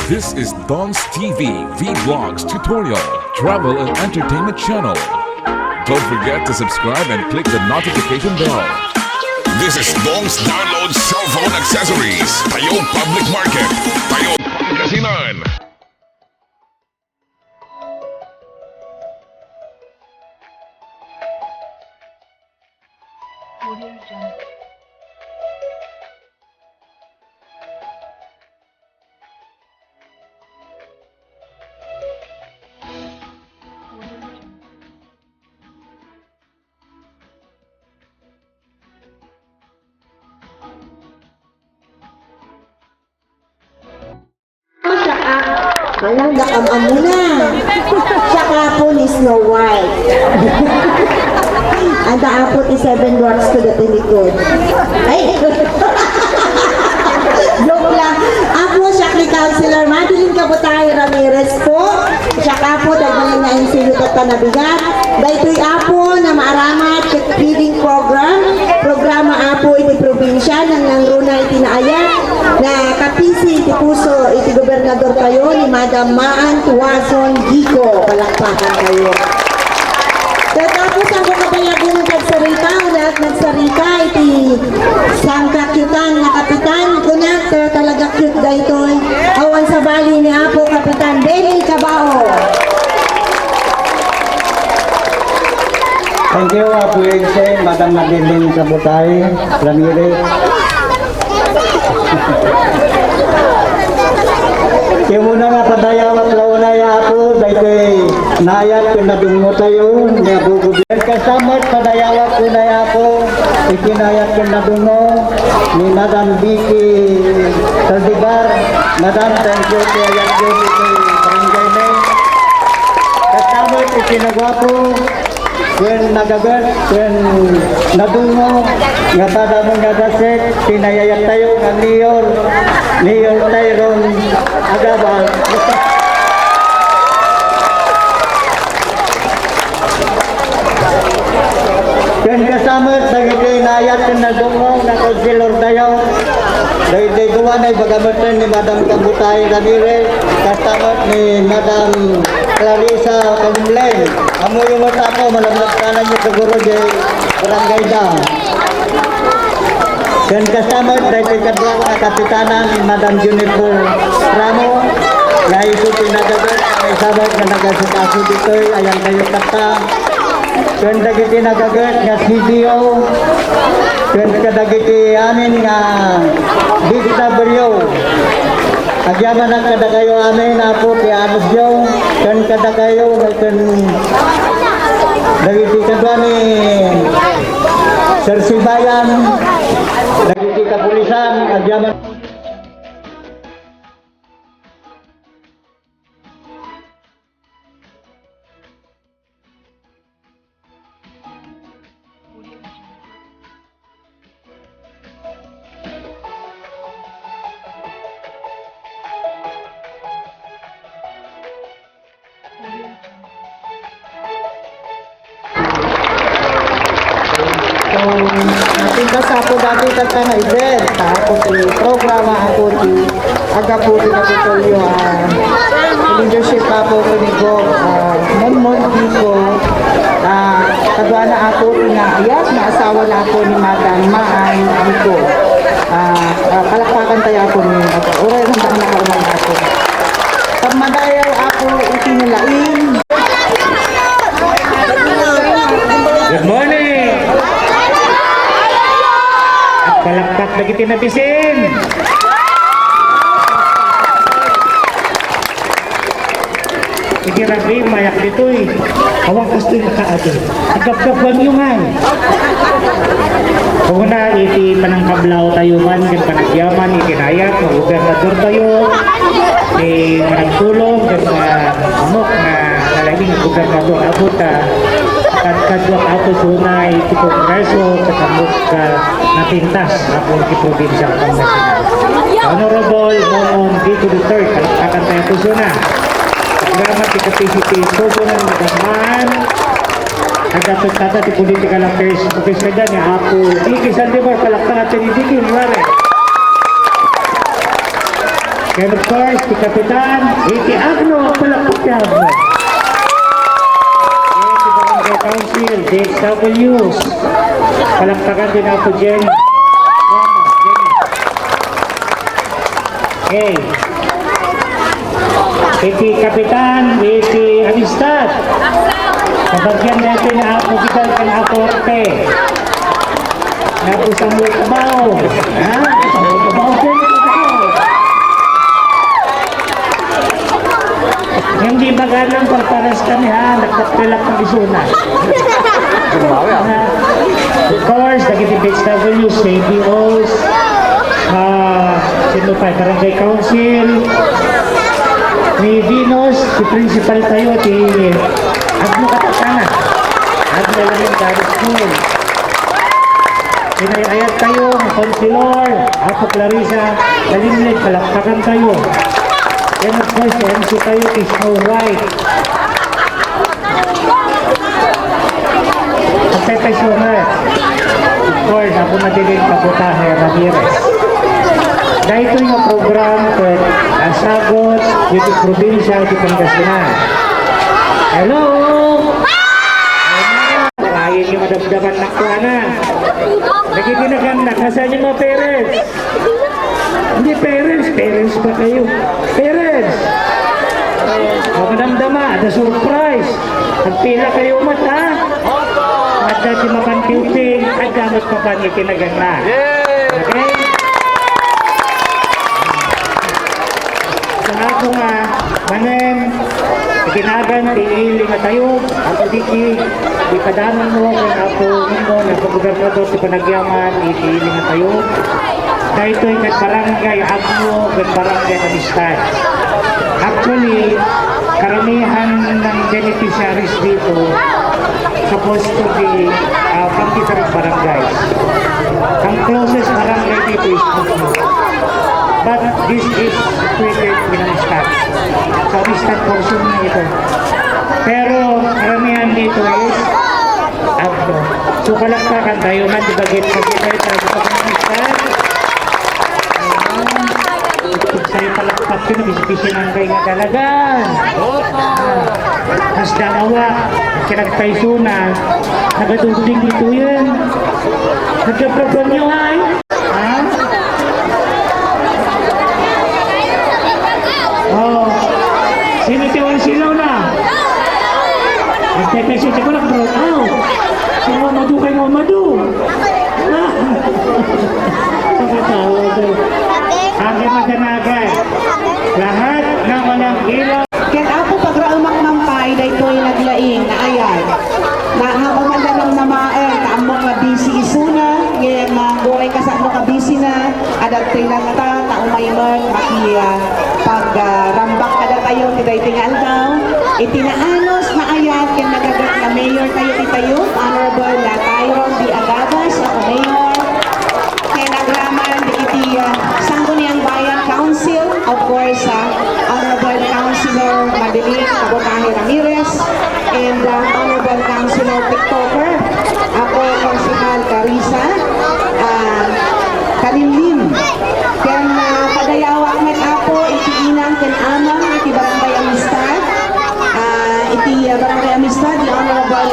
This is Don's TV Vlogs Tutorial Travel and Entertainment Channel. Don't forget to subscribe and click the notification bell. This is Dong's Download Cell Phone Accessories. Tayong Public Market. Tayong Pangasinan. Audio Jungle. Walang dakam muna. Tsaka po ni Snow White. Ang daapot ni Seven Dwarfs to the Tilikod. Ay! Joke lang. Ako, Shakli Councilor Madeline Kabutay Ramirez po. Tsaka po, dagdagan na yung silutat pa na bigat. Dahito'y apo na maaramat feeding program. Programa apo iti probinsya ng nangruna iti naayat na kapisi iti puso iti gobernador kayo ni Madam Maan Tuwason Gico. Palakpakan kayo. Tapos ang kapayagun ng nagsarita o lahat nagsarita iti sangkakyutan na kapitan kunak talaga cute daytoy awan sa bali ni Apo Kapitan Benny Cabao. Thank you, Apo Egse, Madam Madeline Kabutay Ramirez. Yung muna nga padayawat launa ya ako, dahil nayat kung nadungo tayo, niya bugubyan. Kasamot padayawat ko na ya ako, ikinayat kung nadungo ni Madam Vicky Saldivar. Madam, thank you, kaya yan yun ito barangay na. Kasamot ikinagwapo, kung nagagat, kung nadungo, nga pada mo nga dasit, pinayayat tayo ng Mayor Tyrone Agabal. Kung kasamot, dagiti inayat kung nadungo, na konsilor tayo, dahil duwa na ibagamutan ni Madam Kabutay Ramirez, kasamot ni Madam Clarissa Kamlen. Amo yung mata ko, malamagkanan niyo siguro di barangay da. Dan kasamot, dahil kadwa na kapitanan ni Madam Juniper Ramo, na ito pinagagat, may sabot na nagasikaso dito, ayan kayo kata. Kung dagiti nagagat nga CDO, kung kadagiti amin nga DW, agyaman ang kada kayo amin na po pianos nyo, kung kada kayo, kung dagiti kadwa ni Sir Sibayan, dagiti kapulisan, agyaman. Ating kasapo dati tata na event, tapos programa ako ti aga po ti kapitolyo leadership ako ko ni Go Monmon Gico kadwa na ako inaayat na asawa na ako ni Madam Maan Gico. Palakpakan tayo ako ni oray handa na karoon ako. Pagmadayaw ako itinulain. Good morning! Palakpak lagi tinabisin. Hindi rabi, mayak dito eh. Awang gusto yung kaado. Agap-gapan yung nga. Kung na, iti panangkablaw tayo man, kan panagyaman, itinayat, mag-gobernador tayo, managtulong, kan amok na nalaging gobernador abot kadwak ako sunay ti kongreso sa kamuk napintas akong ti probinsya Pangasinan. Honorable Momon Gico III, palakpakan tayo po suna. Programa ti kapisiti Sobo ng Nagagmaan, nagdatot tata ti political affairs office ka dyan, Apo Vicky Saldivar, palakpakan natin ni Vicky, And of course, si Kapitan, Iti Agno, palakpak si Agno. And si Barangay Council, DXWs, palakpakan din ako, Jenny. Okay. Iti Kapitan, Iti Amistad. Kabagyan natin na ako kita kan aporte. Napo sa mga kabaw. Ha? Sa mga kabaw din ito kabaw. Hindi magalang pagparas kami ha. Nagpapilak ng isuna. Of course, naging BHW, CBOs, sino pa, Barangay Council, ni Dinos, si Principal tayo, si Agno Katakana, Agno Elementary School. Pinayayat tayo, Consilor, Apo Clarissa, Dalimlid, palakpakan tayo. And of course, MC tayo, si Snow White. Ang Pepe Sumer. Of course, ako madiling Kabutahe, Ramirez. Dahil ito yung program kung sagot dito probinsya di Pangasinan. Hello! Karayin yung madabdaban na kuwana. Nagiginagandak. Nasaan yung mga parents? Hindi parents. Parents pa kayo. Parents! O madamdama, the surprise. Nagpila kayo mata. At dati mapantiuting, at gamot pa pa niya kinaganda. Okay? Sa ako nga, manen, ikinagan, iiling na tayo, ako diki, ipadaman mo, kung ako mo, napagubernador sa Panagyaman, iiling na tayo. Dahil ito'y barangay Agno, barangay Amistad. Actually, karamihan ng beneficiaries dito, supposed to be from different barangays. Ang closest barangay dito is Puno. But this is situated in Amistad. So, Amistad portion na ito. Pero, karamihan dito is Agno. So, kalakpakan tayo na, dibagit tayo sa Amistad. Sa'yo palakpak yun, bisipisi ng kayo nga dalagan. Mas dalawa, kinagpaisunan, nagadugding dito yan. Nagkaprogram nyo ay? Ha? Oh, sinitiwan silaw na. Nagtepesiti ko lang, bro. Oh, sino mamadu kayo mamadu? Nakatawa bro. Ang maganagay. Lahat na walang ilaw. Ken ako pagraumak ng pay, daytoy naglaing na ayan. Na hamamanda ng namaen, na among nga busy isuna, ngayon buhay ka sa ano ka busy na, adat tinata, na umayman, makiya, pagrambak kada tayo, tiday tingal daw, itinaanos na ayan, ken nagagat na mayor tayo itayo, Honorable na Tyron D. Agadas, ako mayor, ken agraman, di iti Sangguniang Bayan Council, of course, Honorable Councilor Madiling Kabutahe Ramirez, and Honorable Councilor TikToker, ako, Consigal Carissa, Kalimlim. Ken padayawak met ako, iti inang ken amang, iti Barangay Amistad, iti Barangay Amistad, the Honorable